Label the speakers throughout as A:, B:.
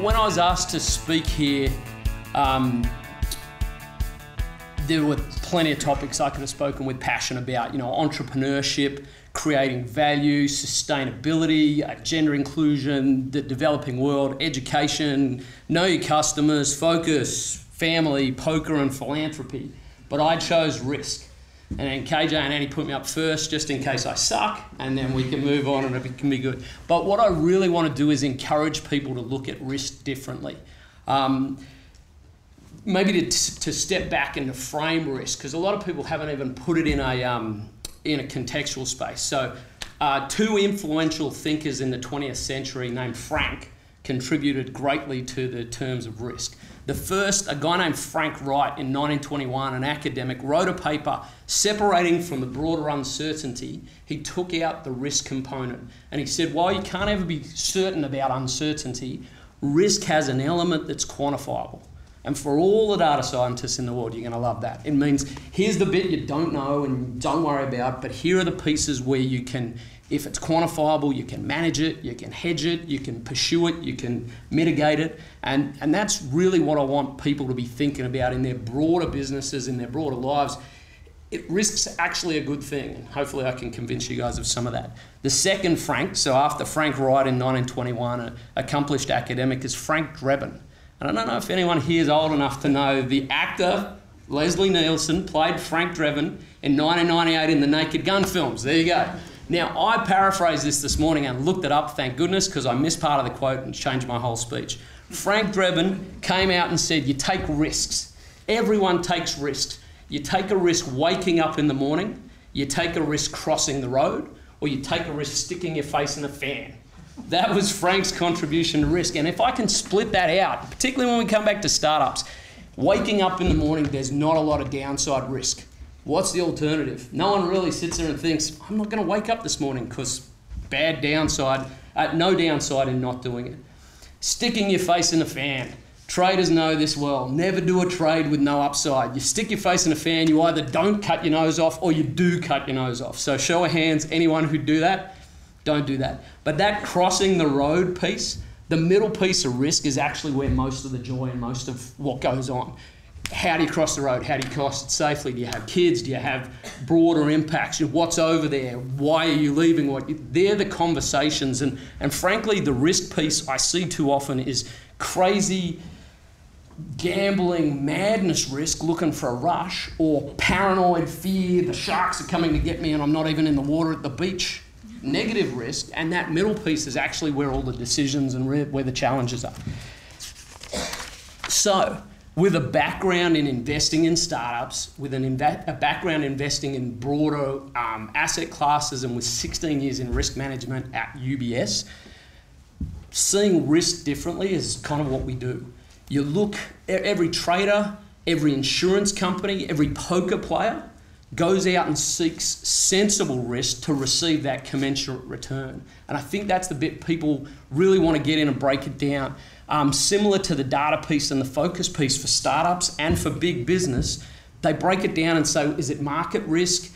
A: when I was asked to speak here, there were plenty of topics I could have spoken with passion about, entrepreneurship, creating value, sustainability, gender inclusion, the developing world, education, know your customers, focus, family, poker and philanthropy. But I chose risk. And then KJ and Annie put me up first just in case I suck, and then we can move on and it can be good. But what I really want to do is encourage people to look at risk differently. Maybe to step back and to frame risk, because a lot of people haven't even put it in a contextual space. So two influential thinkers in the 20th century named Frank contributed greatly to the terms of risk. The first, a guy named Frank Wright in 1921, an academic, wrote a paper separating from the broader uncertainty. He took out the risk component and he said, while you can't ever be certain about uncertainty, risk has an element that's quantifiable. And for all the data scientists in the world, you're going to love that. It means here's the bit you don't know and don't worry about, but here are the pieces where you can, if it's quantifiable, you can manage it, you can hedge it, you can pursue it, you can mitigate it. And that's really what I want people to be thinking about in their broader businesses, in their broader lives. Risk's actually a good thing, and hopefully I can convince you guys of some of that. The second Frank, so after Frank Wright in 1921, an accomplished academic, is Frank Drebin. And I don't know if anyone here is old enough to know the actor Leslie Nielsen played Frank Drebin in 1998 in the Naked Gun films. There you go. Now, I paraphrased this morning and looked it up, thank goodness, because I missed part of the quote and changed my whole speech. Frank Drebin came out and said, you take risks. Everyone takes risks. You take a risk waking up in the morning, you take a risk crossing the road, or you take a risk sticking your face in a fan. That was Frank's contribution to risk. And if I can split that out, particularly when we come back to startups, waking up in the morning, there's not a lot of downside risk. What's the alternative? No one really sits there and thinks, I'm not going to wake up this morning because bad downside, no downside in not doing it. Sticking your face in a fan. Traders know this well. Never do a trade with no upside. You stick your face in a fan, you either don't cut your nose off or you do cut your nose off. So show of hands, anyone who do that, don't do that. But that crossing the road piece, the middle piece of risk is actually where most of the joy and most of what goes on. How do you cross the road? How do you cross it safely? Do you have kids? Do you have broader impacts? What's over there? Why are you leaving? They're the conversations. And frankly, the risk piece I see too often is crazy gambling madness risk looking for a rush, or paranoid fear, the sharks are coming to get me and I'm not even in the water at the beach. Negative risk, and that middle piece is actually where all the decisions and where the challenges are. So, with a background in investing in startups, with a background investing in broader asset classes, and with 16 years in risk management at UBS, seeing risk differently is kind of what we do. You look, every trader, every insurance company, every poker player goes out and seeks sensible risk to receive that commensurate return. And I think that's the bit people really want to get in and break it down. Similar to the data piece and the focus piece for startups and for big business, they break it down and say, is it market risk?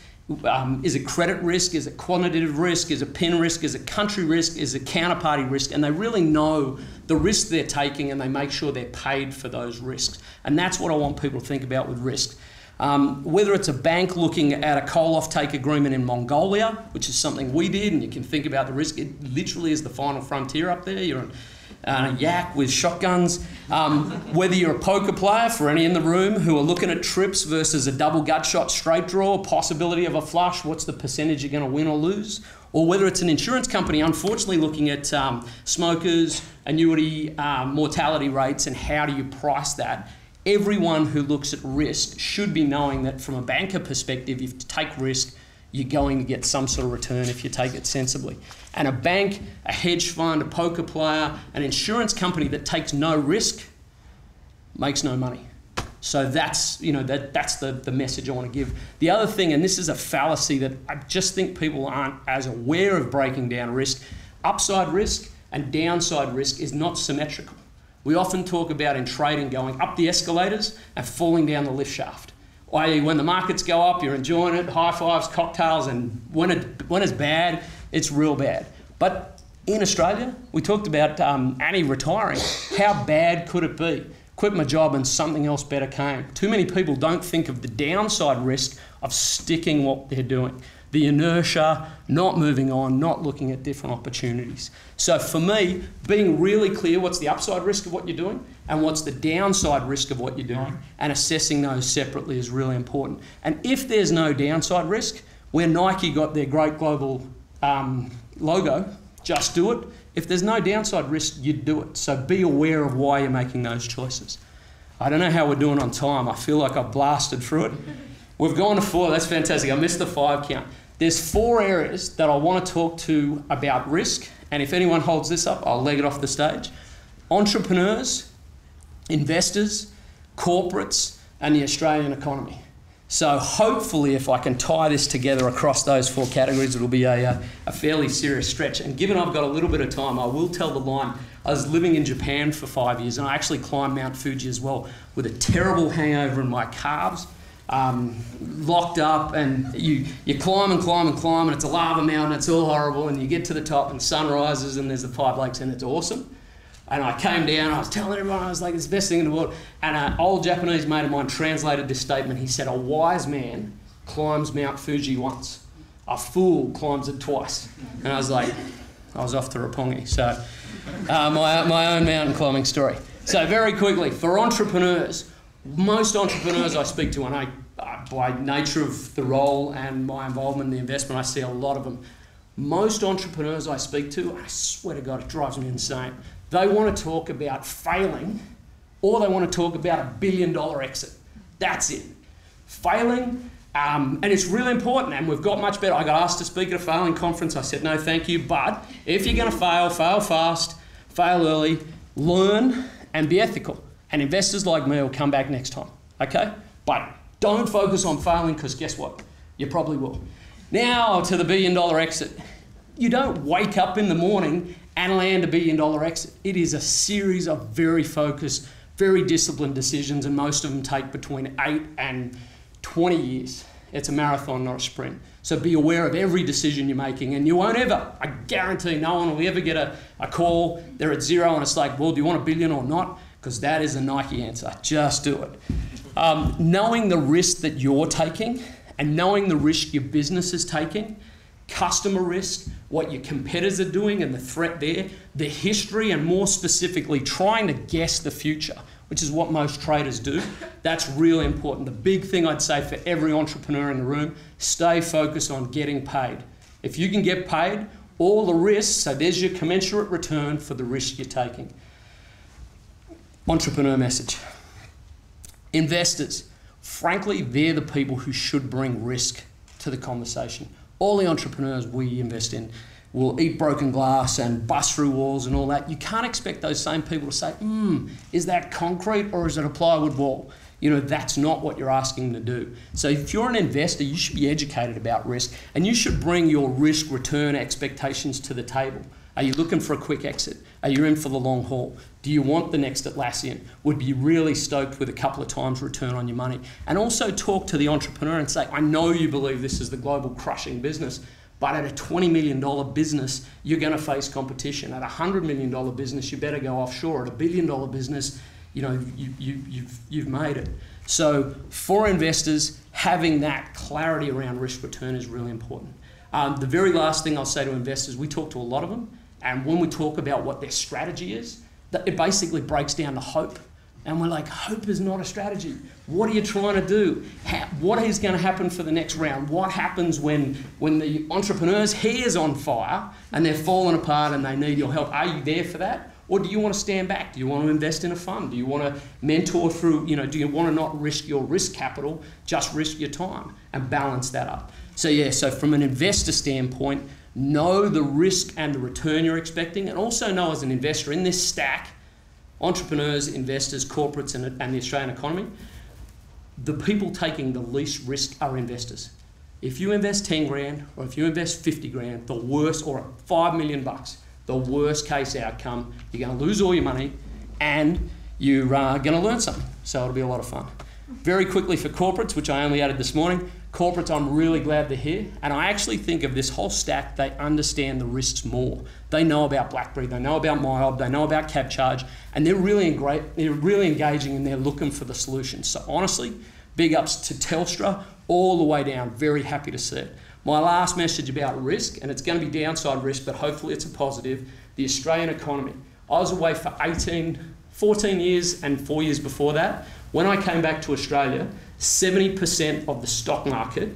A: Is it credit risk? Is it quantitative risk? Is it pen risk? Is it country risk? Is it counterparty risk? And they really know the risk they're taking and they make sure they're paid for those risks. And that's what I want people to think about with risk. Whether it's a bank looking at a coal offtake agreement in Mongolia, which is something we did, and you can think about the risk, it literally is the final frontier up there. You're a yak with shotguns. Whether you're a poker player, for any in the room who are looking at trips versus a double gut shot straight draw, possibility of a flush, what's the percentage you're going to win or lose? Or whether it's an insurance company, unfortunately looking at smokers, annuity, mortality rates, and how do you price that? Everyone who looks at risk should be knowing that from a banker perspective, if you take risk, you're going to get some sort of return if you take it sensibly. And a bank, a hedge fund, a poker player, an insurance company that takes no risk makes no money. So that's, that's the message I want to give. The other thing, and this is a fallacy that I just think people aren't as aware of breaking down risk, upside risk and downside risk is not symmetrical. We often talk about in trading going up the escalators and falling down the lift shaft. i.e. when the markets go up, you're enjoying it, high fives, cocktails, and when it's bad, it's real bad. But in Australia. We talked about Annie retiring. How bad could it be? Quit my job and something else better came. Too many people don't think of the downside risk of sticking what they're doing. The inertia, not moving on, not looking at different opportunities. So for me, being really clear what's the upside risk of what you're doing and what's the downside risk of what you're doing, and assessing those separately is really important. And if there's no downside risk, where Nike got their great global logo, just do it. If there's no downside risk, you do it. So be aware of why you're making those choices. I don't know how we're doing on time. I feel like I've blasted through it. We've gone to 4. That's fantastic. I missed the 5 count. There's 4 areas that I want to talk to about risk. And if anyone holds this up, I'll leg it off the stage. Entrepreneurs, investors, corporates, and the Australian economy. So hopefully if I can tie this together across those 4 categories, it'll be a fairly serious stretch. And given I've got a little bit of time, I will tell the line. I was living in Japan for 5 years, and I actually climbed Mount Fuji as well with a terrible hangover in my calves, locked up, and you climb and climb and climb, and it's a lava mountain, it's all horrible, and you get to the top and sun rises and there's the 5 lakes and it's awesome. And I came down, I was telling everyone, I was like, it's the best thing in the world. And an old Japanese mate of mine translated this statement. He said, a wise man climbs Mount Fuji once. A fool climbs it twice. And I was like, I was off to Roppongi. So my own mountain climbing story. So very quickly, for entrepreneurs, most entrepreneurs I speak to, and I by nature of the role and my involvement in the investment, I see a lot of them. Most entrepreneurs I speak to, I swear to God, it drives me insane. They want to talk about failing, or they want to talk about a $1 billion exit. That's it. Failing, and it's really important, and we've got much better. I got asked to speak at a failing conference. I said, no, thank you. But if you're going to fail, fail fast, fail early, learn, and be ethical. And investors like me will come back next time, okay? But don't focus on failing, because guess what? You probably will. Now to the $1 billion exit. You don't wake up in the morning and land a $1 billion exit. It is a series of very focused, very disciplined decisions, and most of them take between 8 and 20 years. It's a marathon, not a sprint. So be aware of every decision you're making, and you won't ever, I guarantee no one will ever get a call, they're at 0 and it's like, well, do you want $1 billion or not? Because that is a Nike answer, just do it. Knowing the risk that you're taking and knowing the risk your business is taking, customer risk, what your competitors are doing and the threat there, the history, and more specifically trying to guess the future, which is what most traders do. That's really important. The big thing I'd say for every entrepreneur in the room, stay focused on getting paid. If you can get paid, all the risks, so there's your commensurate return for the risk you're taking. Entrepreneur message. Investors, frankly, they're the people who should bring risk to the conversation. All the entrepreneurs we invest in will eat broken glass and bust through walls and all that. You can't expect those same people to say, is that concrete or is it a plywood wall? You know, that's not what you're asking them to do. So if you're an investor, you should be educated about risk, and you should bring your risk return expectations to the table. Are you looking for a quick exit? Are you in for the long haul? Do you want the next Atlassian? Would be really stoked with a couple of times return on your money. And also talk to the entrepreneur and say, I know you believe this is the global crushing business, but at a $20 million business, you're going to face competition. At a $100 million business, you better go offshore. At a $1 billion business, you know, you've made it. So for investors, having that clarity around risk return is really important. The very last thing I'll say to investors, we talk to a lot of them, and when we talk about what their strategy is, it basically breaks down to hope. And we're like, hope is not a strategy. What are you trying to do? What is going to happen for the next round? What happens when the entrepreneur's hair's on fire and they're falling apart and they need your help? Are you there for that? Or do you want to stand back? Do you want to invest in a fund? Do you want to mentor through, do you want to not risk your risk capital, just risk your time and balance that up? So yeah, so from an investor standpoint, know the risk and the return you're expecting, and also know as an investor in this stack, entrepreneurs, investors, corporates, and the Australian economy, the people taking the least risk are investors. If you invest 10 grand, or if you invest 50 grand, the worst, or $5 million, the worst case outcome, you're going to lose all your money and you're going to learn something. So it'll be a lot of fun. Very quickly for corporates, which I only added this morning, Corporates, I'm really glad they're here, and I actually think of this whole stack, they understand the risks more. They know about BlackBerry, they know about MyOb, they know about CapCharge, and they're really engaging and they're looking for the solutions. So honestly, big ups to Telstra all the way down, very happy to see it. My last message about risk, and it's going to be downside risk, but hopefully it's a positive, the Australian economy. I was away for 14 years and 4 years before that. When I came back to Australia, 70% of the stock market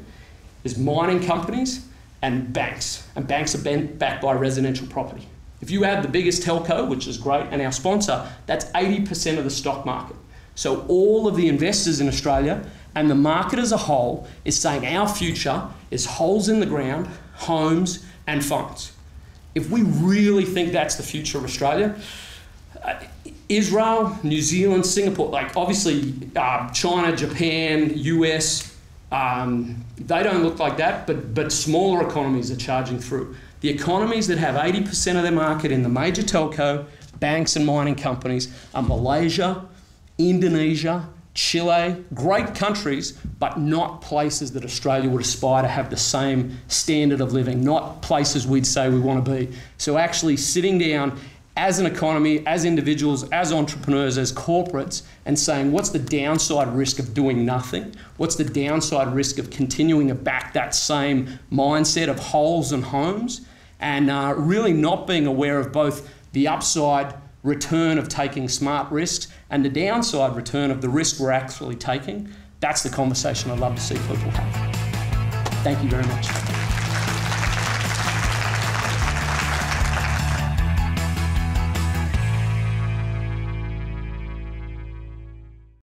A: is mining companies and banks are backed by residential property. If you add the biggest telco, which is great, and our sponsor, that's 80% of the stock market. So all of the investors in Australia and the market as a whole is saying our future is holes in the ground, homes and phones. If we really think that's the future of Australia, Israel, New Zealand, Singapore, like obviously China, Japan, US, they don't look like that, but smaller economies are charging through. The economies that have 80% of their market in the major telco, banks and mining companies are Malaysia, Indonesia, Chile, great countries, but not places that Australia would aspire to have the same standard of living, not places we'd say we want to be. So actually sitting down as an economy, as individuals, as entrepreneurs, as corporates, and saying what's the downside risk of doing nothing? What's the downside risk of continuing to back that same mindset of holes and homes, and really not being aware of both the upside return of taking smart risks and the downside return of the risk we're actually taking? That's the conversation I'd love to see people have. Thank you very much.